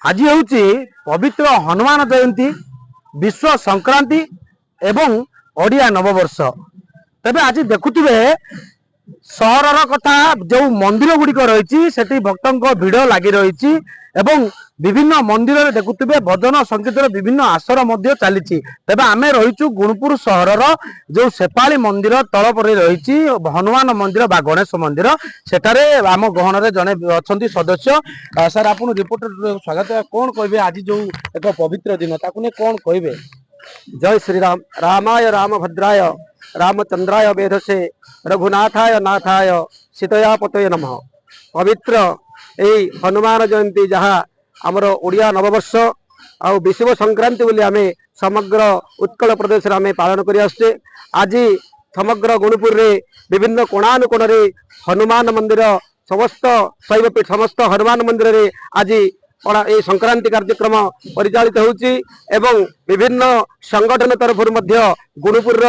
आज हूँ पवित्र हनुमान जयंती विश्व संक्रांति एवं ओडिया नववर्ष। तबे आज देखुवे सहर कथा जो मंदिर गुड़िक रही से भक्तों भिड़ लगी रही एवं विभिन्न मंदिर में देखुवे भजन संगीत विभिन्न आसर चली। तेज आम रहीचु गुणपुर सहर जो शेपाली मंदिर तल पर रही हनुमान मंदिर बा गणेश मंदिर सेठारे आम गहन जड़े अच्छा सदस्य। सर आप रिपोर्टर स्वागत है। कौन कहे आज जो एक पवित्र दिन ताकू कौन कहे? जय श्री राम। रामाय रामभद्राय रामचंद्राय वेधसे रघुनाथाय नाथाय सीतया पतये नमः। पवित्र यही हनुमान जयंती जहाँ आमर ओडिया नववर्ष आ विश्व संक्रांति बोली आमे समग्र उत्कल प्रदेश में आमे पालन करि आसुचे। आज समग्र गुणपुर रे विभिन्न कोणानुकोण रे हनुमान मंदिर समस्त शैवपीठ समस्त हनुमान मंदिर रे आज ये संक्रांति कार्यक्रम परिचालित होउची एवं विभिन्न संगठन तरफ गुणपुर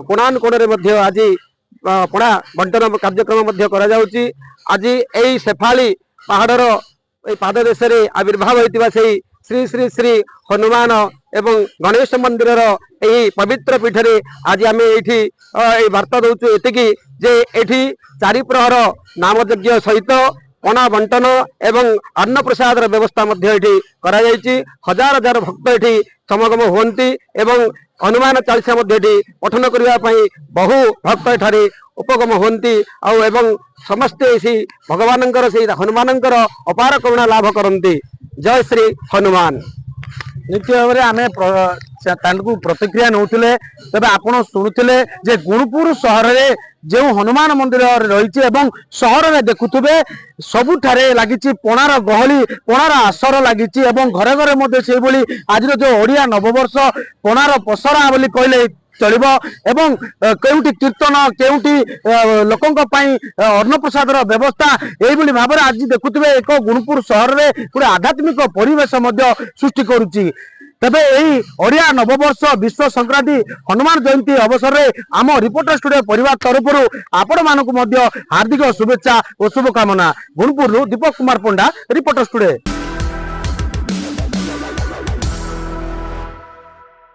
कोणानुकोण रे आज पड़ा बंटन कार्यक्रम करा जाउची। आज यही शेफाली पहाड़र पाददेश आविर्भाव होता से श्री श्री श्री हनुमान एवं गणेश मंदिर यही पवित्र पीठ रे आज आम ये वार्ता दौचु एतिकी जे एठी चारि प्रहर नामयज्ञ सहित पणा बंटन एवं अन्न प्रसाद व्यवस्था करा जायछि। हजार हजार भक्त एठी समागम होती एवं हनुमान चालीसा पठन करने बहु भक्त एठारे उपगम होती एवं समस्ते इसी भगवान से हनुमान अपार करुणा लाभ करती। जय श्री हनुमान। निश्चित भाव में आम प्रतिक्रिया नौले तेज आप शुणुले जे गुणपुर सहर में जो हनुमान मंदिर रही सहर में देखुवे सबुठारे लगी पणार गहली पणार आसर लगी घरे घरे से आज जो ओडिया नववर्ष पणार पसरा बोली कहले चलिबो एवं केउटी कीर्तन केउटी लोकों अन्न प्रसाद व्यवस्था यही भाव में आज देखुवे एक गुणपुर सहर में गोटे आध्यात्मिक परिवेश सृष्टि करुच्ची। तेबे यही ओडिया नववर्ष विश्व संक्रांति हनुमान जयंती अवसर में आम रिपोर्टर स्टूडियो परिवार तरफ आपण मानक हार्दिक शुभेच्छा और शुभकामना। गुणपुर दीपक कुमार पंडा रिपोर्टर स्टूडियो।